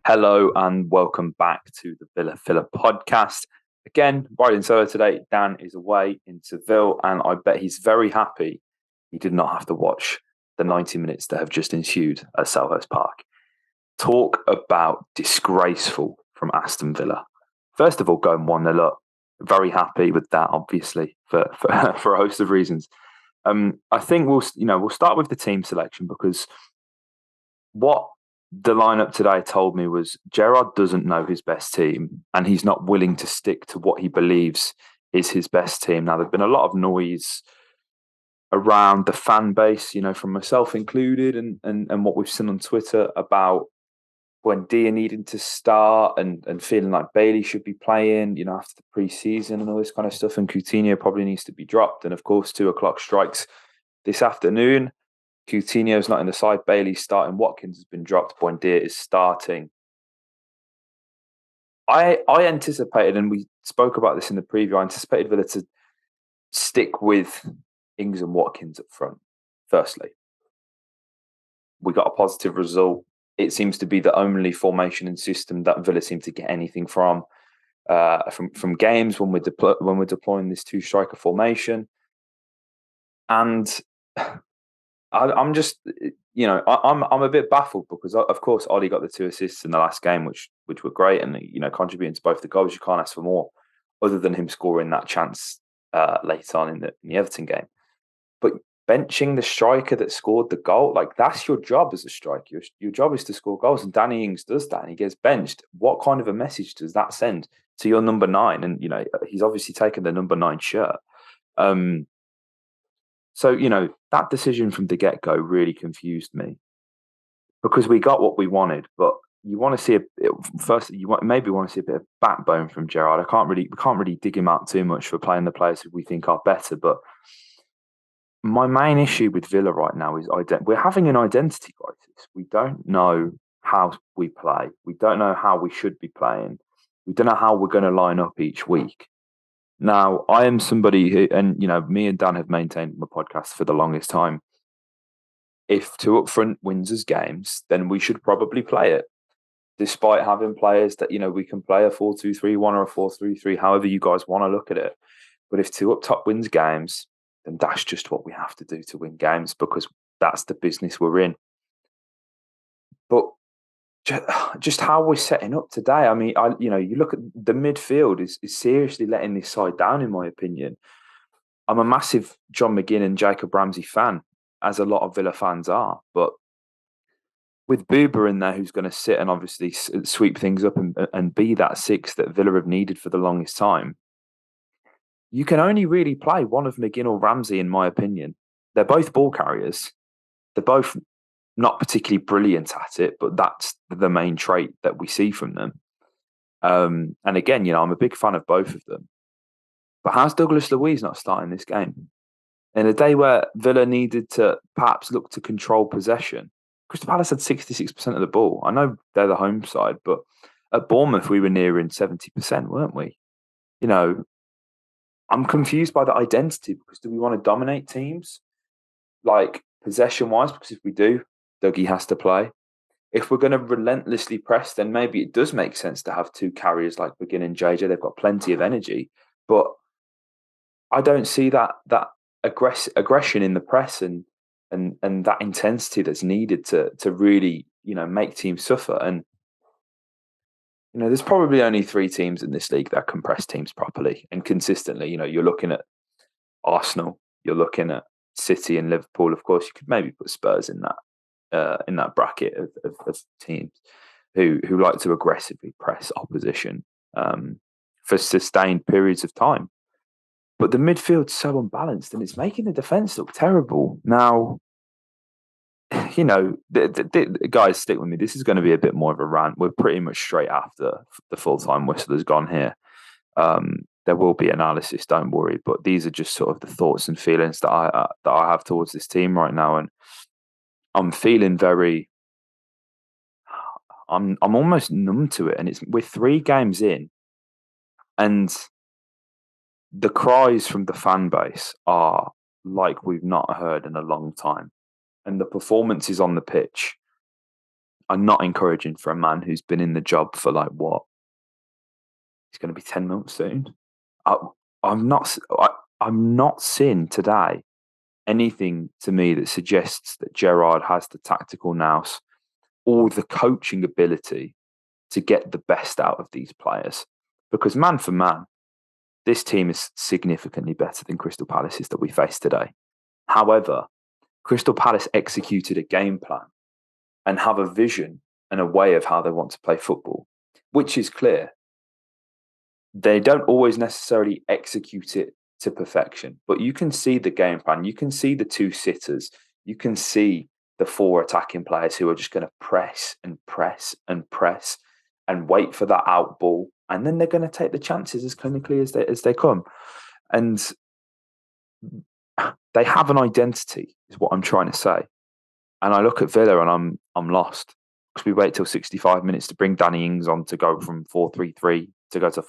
Hello and welcome back to the Villa Filler podcast. Again, right in solo today. Dan is away in Seville, and I bet he's very happy he did not have to watch the 90 minutes that have just ensued at Selhurst Park. Talk about disgraceful from Aston Villa. First of all, going 1-0 up. Very happy with that, obviously, for a host of reasons. I think we'll start with the team selection because what the lineup today told me was Gerrard doesn't know his best team and he's not willing to stick to what he believes is his best team. Now, there's been a lot of noise around the fan base, from myself included, and what we've seen on Twitter about when Dia needing to start and feeling like Bailey should be playing, after the pre-season and all this kind of stuff, and Coutinho probably needs to be dropped. And of course, 2:00 strikes this afternoon. Coutinho's not in the side. Bailey's starting. Watkins has been dropped. Buendia is starting. I anticipated, and we spoke about this in the preview, I anticipated Villa to stick with Ings and Watkins up front. Firstly, we got a positive result. It seems to be the only formation and system that Villa seem to get anything from games when we're deploying this two-striker formation. And I'm just, I'm a bit baffled because, of course, Ollie got the 2 assists in the last game, which were great, and contributing to both the goals. You can't ask for more, other than him scoring that chance late on in the Everton game. But benching the striker that scored the goal, like, that's your job as a striker. Your job is to score goals, and Danny Ings does that, and he gets benched. What kind of a message does that send to your number 9? And he's obviously taken the number 9 shirt. So, that decision from the get-go really confused me because we got what we wanted, but you want to see maybe want to see a bit of backbone from Gerrard. We can't really dig him out too much for playing the players who we think are better. But my main issue with Villa right now is we're having an identity crisis. We don't know how we play. We don't know how we should be playing. We don't know how we're going to line up each week. Now, I am somebody who, and me and Dan have maintained my podcast for the longest time. If 2 up front wins us games, then we should probably play it, despite having players that we can play a 4-2-3-1 or a 4-3-3, however you guys want to look at it. But if 2 up top wins games, then that's just what we have to do to win games because that's the business we're in. But just how we're setting up today. I mean, you look at the midfield is seriously letting this side down, in my opinion. I'm a massive John McGinn and Jacob Ramsey fan, as a lot of Villa fans are. But with Booba in there, who's going to sit and obviously sweep things up and be that 6 that Villa have needed for the longest time, you can only really play one of McGinn or Ramsey, in my opinion. They're both ball carriers. They're both not particularly brilliant at it, but that's the main trait that we see from them. And again, I'm a big fan of both of them. But how's Douglas Luiz not starting this game? In a day where Villa needed to perhaps look to control possession, Crystal Palace had 66% of the ball. I know they're the home side, but at Bournemouth, we were nearing 70%, weren't we? I'm confused by the identity because do we want to dominate teams? Like, possession-wise, because if we do, Dougie has to play. If we're going to relentlessly press, then maybe it does make sense to have 2 carriers like McGinn and JJ. They've got plenty of energy. But I don't see that aggression in the press and that intensity that's needed to really, make teams suffer. And, there's probably only 3 teams in this league that can press teams properly and consistently. You're looking at Arsenal, you're looking at City and Liverpool. Of course, you could maybe put Spurs in that bracket of teams who like to aggressively press opposition for sustained periods of time. But the midfield's so unbalanced and it's making the defence look terrible. Now, guys, stick with me. This is going to be a bit more of a rant. We're pretty much straight after the full-time whistle has gone here. There will be analysis, don't worry. But these are just sort of the thoughts and feelings that I have towards this team right now. And I'm feeling I'm almost numb to it. And we're 3 games in. And the cries from the fan base are like we've not heard in a long time. And the performances on the pitch are not encouraging for a man who's been in the job for like what? It's going to be 10 months soon. I, I'm not. I'm not seeing today anything to me that suggests that Gerrard has the tactical nous or the coaching ability to get the best out of these players. Because man for man, this team is significantly better than Crystal Palace's that we face today. However, Crystal Palace executed a game plan and have a vision and a way of how they want to play football, which is clear. They don't always necessarily execute it to perfection, but you can see the game plan. You can see the two sitters. You can see the four attacking players who are just going to press and press and press and wait for that out ball. And then they're going to take the chances as clinically as they come. And they have an identity, is what I'm trying to say. And I look at Villa and I'm lost because we wait till 65 minutes to bring Danny Ings on to go from 4-3-3 to go to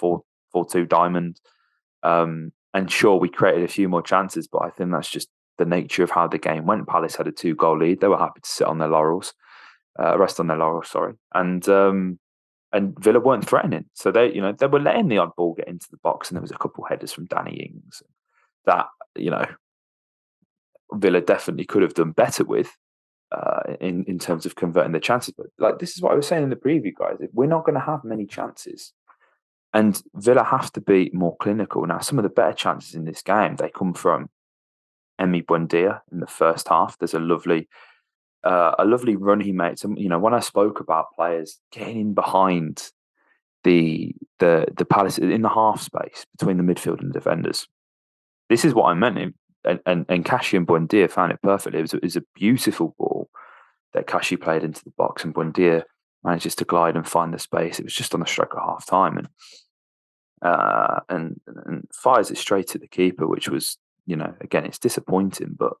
4-4-2 diamond. And sure, we created a few more chances, but I think that's just the nature of how the game went. Palace had a 2-goal lead. They were happy to sit on their laurels, rest on their laurels, sorry. And Villa weren't threatening. So they were letting the odd ball get into the box, and there was a couple of headers from Danny Ings that, Villa definitely could have done better with in terms of converting the chances. But like, this is what I was saying in the preview, guys. If we're not going to have many chances, and Villa have to be more clinical. Now, some of the better chances in this game, they come from Emi Buendia in the first half. There's a lovely run he made. So, when I spoke about players getting in behind the Palace in the half space between the midfield and the defenders, this is what I meant. And Kashi and Buendia found it perfectly. It was a beautiful ball that Kashi played into the box, and Buendia manages to glide and find the space. It was just on the stroke of half time, and fires it straight to the keeper, which was, again, it's disappointing, but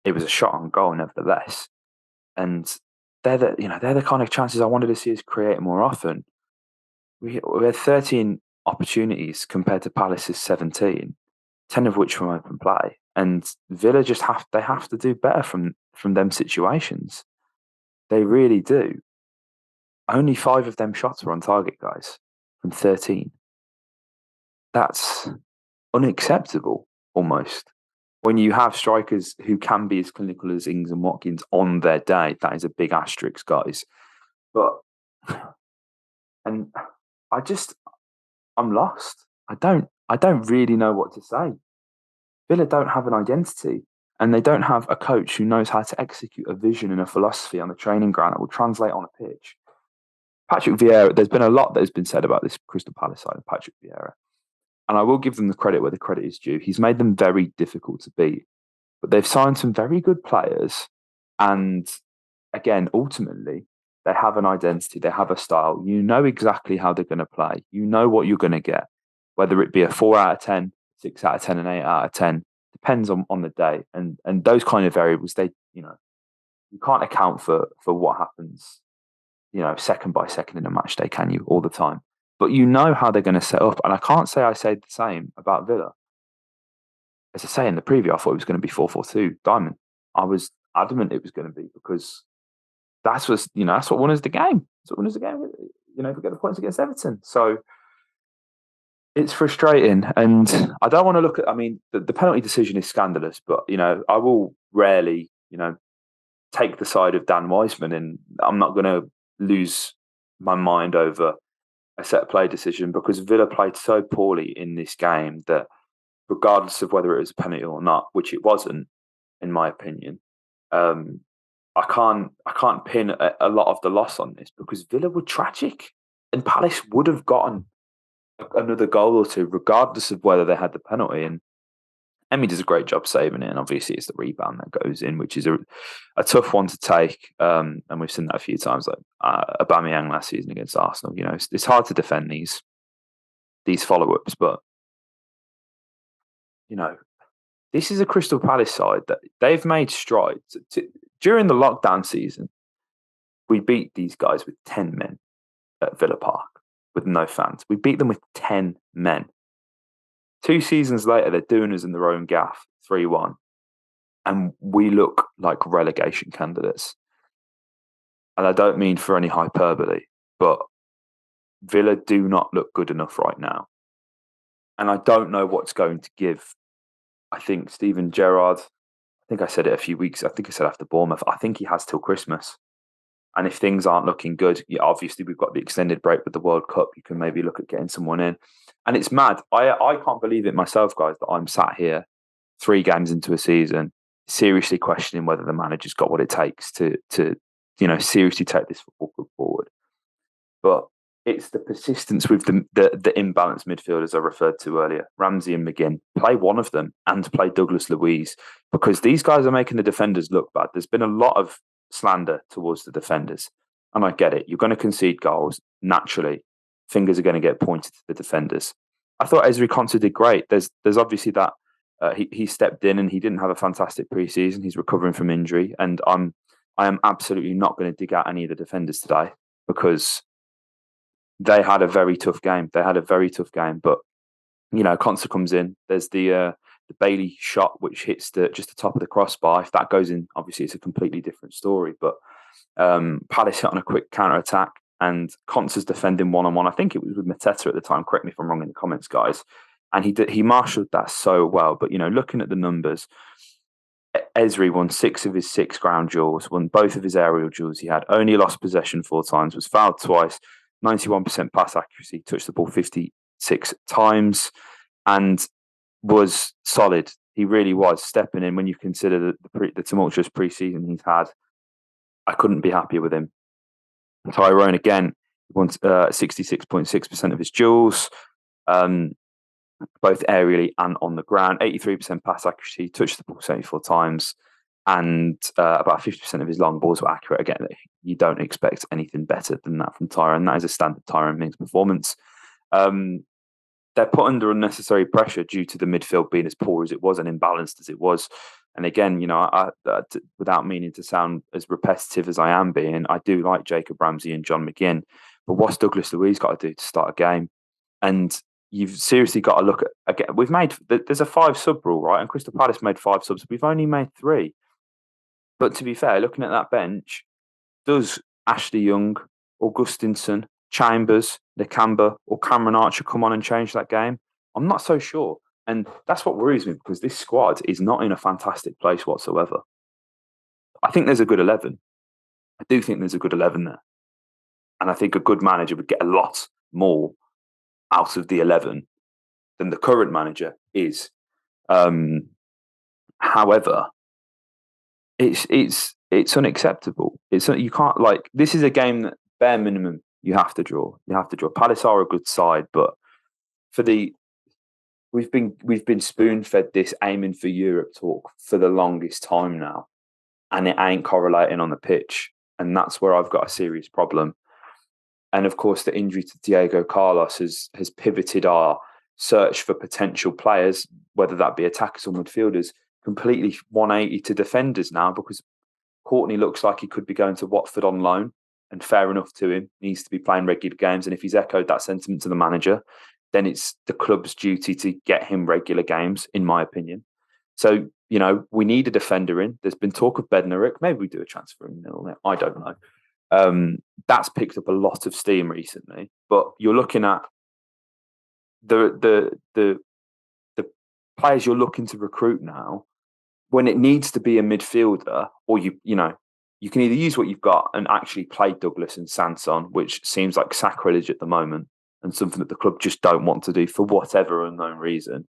it was a shot on goal nevertheless. And they're the kind of chances I wanted to see us create more often. We had 13 opportunities compared to Palace's 17, 10 of which from open play. And Villa just have to do better from them situations. They really do. Only 5 of them shots were on target, guys, from 13. That's unacceptable, almost. When you have strikers who can be as clinical as Ings and Watkins on their day, that is a big asterisk, guys. But, and I'm lost. I don't really know what to say. Villa don't have an identity, and they don't have a coach who knows how to execute a vision and a philosophy on the training ground that will translate on a pitch. Patrick Vieira, there's been a lot that has been said about this Crystal Palace side of Patrick Vieira, and I will give them the credit where the credit is due. He's made them very difficult to beat, but they've signed some very good players, and again, ultimately, they have an identity, they have a style. You know exactly how they're going to play. You know what you're going to get, whether it be a 4 out of 10, 6 out of 10, and 8 out of 10. Depends on the day, and those kind of variables. You can't account for what happens, second by second in a match day, can you? All the time, but you know how they're going to set up. And I can't say I said the same about Villa. As I say in the preview, I thought it was going to be 4-4-2 diamond. I was adamant it was going to be, because that's what won us the game. That's what won us the game. We get the points against Everton. So it's frustrating, and I don't want to look at. I mean, the penalty decision is scandalous, but I will rarely, take the side of Dan Weissman, and I'm not going to lose my mind over a set play decision, because Villa played so poorly in this game that, regardless of whether it was a penalty or not, which it wasn't, in my opinion, I can't pin a lot of the loss on this, because Villa were tragic, and Palace would have gotten another goal or two, regardless of whether they had the penalty. And Emi does a great job saving it, and obviously it's the rebound that goes in, which is a tough one to take. And we've seen that a few times, like Aubameyang last season against Arsenal. It's hard to defend these follow-ups, but this is a Crystal Palace side that they've made strides. During the lockdown season, we beat these guys with 10 men at Villa Park with no fans. We beat them with 10 men. 2 seasons later, they're doing us in their own gaff, 3-1. And we look like relegation candidates. and I don't mean for any hyperbole, but Villa do not look good enough right now. And I don't know what's going to give. I think Steven Gerrard, I think I said it a few weeks, I think I said after Bournemouth, I think he has till Christmas. And if things aren't looking good, yeah, obviously we've got the extended break with the World Cup. You can maybe look at getting someone in. And it's mad. I can't believe it myself, guys, that I'm sat here 3 games into a season, seriously questioning whether the manager's got what it takes to seriously take this football club forward. But it's the persistence with the imbalanced midfielders I referred to earlier. Ramsey and McGinn, play one of them and play Douglas Luiz, because these guys are making the defenders look bad. There's been a lot of slander towards the defenders, and I get it. You're going to concede goals naturally. Fingers are going to get pointed to the defenders. I thought Ezri Konsa did great. There's obviously that he stepped in and he didn't have a fantastic preseason. He's recovering from injury, and I am absolutely not going to dig out any of the defenders today because they had a very tough game. But Konsa comes in. There's the Bailey shot which hits just the top of the crossbar. If that goes in, obviously it's a completely different story. But Palace hit on a quick counter attack, and Konsa's defending one-on-one. I think it was with Mateta at the time. Correct me if I'm wrong in the comments, guys. And he marshalled that so well. But looking at the numbers, Ezri won 6 of his 6 ground duels, won both of his aerial duels. He had only lost possession 4 times, was fouled twice. 91% pass accuracy, touched the ball 56 times, and was solid. He really was stepping in when you consider the tumultuous pre-season he's had. I couldn't be happier with him. Tyrone, again, won 66.6% of his duels, both aerially and on the ground. 83% pass accuracy, touched the ball 74 times, and about 50% of his long balls were accurate. Again, you don't expect anything better than that from Tyrone. That is a standard Tyrone Mings performance. They're put under unnecessary pressure due to the midfield being as poor as it was and imbalanced as it was. And again, without meaning to sound as repetitive as I am being, I do like Jacob Ramsey and John McGinn. But what's Douglas Luiz got to do to start a game? And you've seriously got to look at, again, there's a 5 sub rule, right? And Crystal Palace made 5 subs. We've only made 3. But to be fair, looking at that bench, does Ashley Young, Augustinson, Chambers, Nakamba, or Cameron Archer come on and change that game? I'm not so sure. And that's what worries me, because this squad is not in a fantastic place whatsoever. I think there's a good 11. I do think there's a good 11 there. And I think a good manager would get a lot more out of the 11 than the current manager is. However, it's unacceptable. You can't, this is a game that bare minimum you have to draw. Palace are a good side, but we've been spoon fed this aiming for Europe talk for the longest time now, and it ain't correlating on the pitch, and that's where I've got a serious problem. And of course, the injury to Diego Carlos has pivoted our search for potential players, whether that be attackers or midfielders, completely 180 to defenders now, because Courtney looks like he could be going to Watford on loan, and fair enough to him. He needs to be playing regular games, and if he's echoed that sentiment to the manager, then it's the club's duty to get him regular games, in my opinion. So, we need a defender in. There's been talk of Bednarek. Maybe we do a transfer in there. I don't know. That's picked up a lot of steam recently, but you're looking at the players you're looking to recruit now. When it needs to be a midfielder, or you can either use what you've got and actually play Douglas and Sanson, which seems like sacrilege at the moment and something that the club just don't want to do for whatever unknown reason,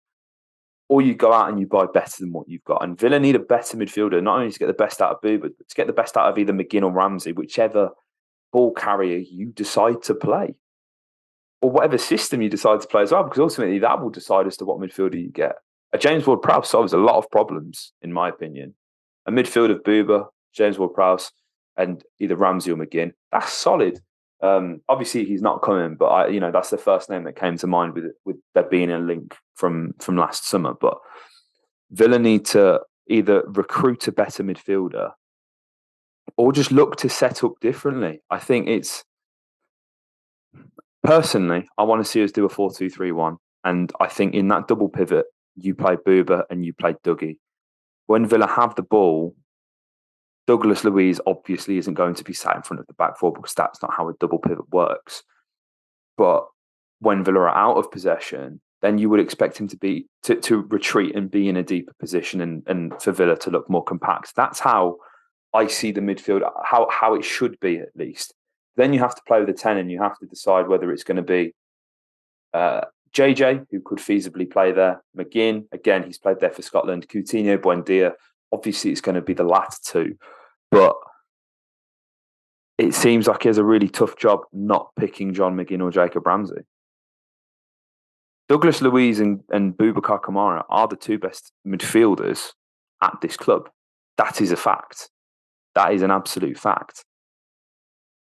or you go out and you buy better than what you've got. And Villa need a better midfielder, not only to get the best out of Booba, but to get the best out of either McGinn or Ramsey, whichever ball carrier you decide to play, or whatever system you decide to play as well, because ultimately that will decide as to what midfielder you get. A James Ward-Prowse solves a lot of problems, in my opinion. A midfield of Booba, James Ward-Prowse, and either Ramsey or McGinn, that's solid. Obviously, he's not coming, but that's the first name that came to mind with there being a link from last summer. But Villa need to either recruit a better midfielder or just look to set up differently. I think personally, I want to see us do a 4-2-3-1, and I think in that double pivot, you play Booba and you play Dougie. When Villa have the ball, Douglas Luiz obviously isn't going to be sat in front of the back four because that's not how a double pivot works. But when Villa are out of possession, then you would expect him to retreat and be in a deeper position and for Villa to look more compact. That's how I see the midfield, how it should be at least. Then you have to play with the 10 and you have to decide whether it's going to be JJ, who could feasibly play there. McGinn, again, he's played there for Scotland. Coutinho, Buendia, obviously it's going to be the latter two. But it seems like he has a really tough job not picking John McGinn or Jacob Ramsey. Douglas Luiz and Boubacar Kamara are the two best midfielders at this club. That is a fact. That is an absolute fact.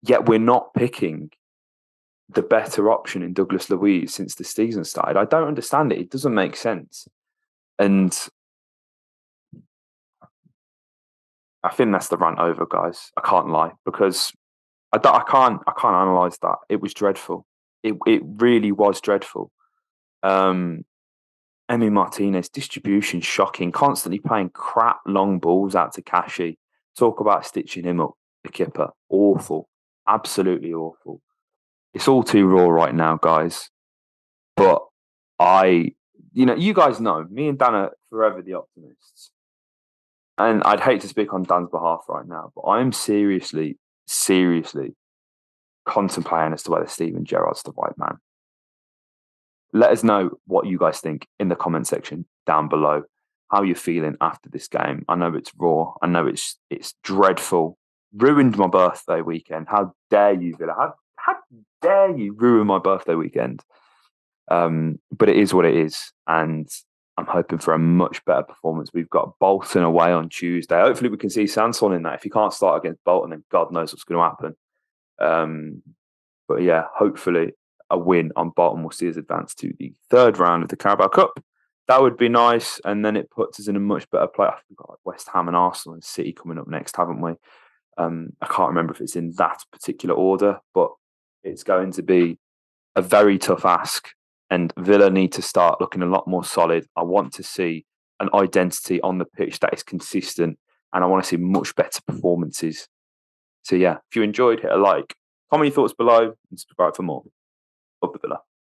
Yet we're not picking the better option in Douglas Luiz since the season started. I don't understand it. It doesn't make sense. And I think that's the rant over, guys. I can't lie because I can't analyse that. It was dreadful. It really was dreadful. Emi Martinez, distribution shocking, constantly playing crap long balls out to Kashi. Talk about stitching him up, the kipper. Awful. Absolutely awful. It's all too raw right now, guys. But you guys know, me and Dan are forever the optimists. And I'd hate to speak on Dan's behalf right now, but I am seriously contemplating as to whether Steven Gerrard's the right man. Let us know what you guys think in the comment section down below. How you're feeling after this game. I know it's raw. I know it's dreadful. Ruined my birthday weekend. How dare you, Villa? How dare you ruin my birthday weekend? But it is what it is. And I'm hoping for a much better performance. We've got Bolton away on Tuesday. Hopefully we can see Sanson in that. If he can't start against Bolton, then God knows what's going to happen. But yeah, hopefully a win on Bolton will see us advance to the third round of the Carabao Cup. That would be nice. And then it puts us in a much better place. We've got West Ham and Arsenal and City coming up next, haven't we? I can't remember if it's in that particular order, but it's going to be a very tough ask. And Villa need to start looking a lot more solid. I want to see an identity on the pitch that is consistent. And I want to see much better performances. So yeah, if you enjoyed, hit a like. Comment your thoughts below and subscribe for more. Up the Villa.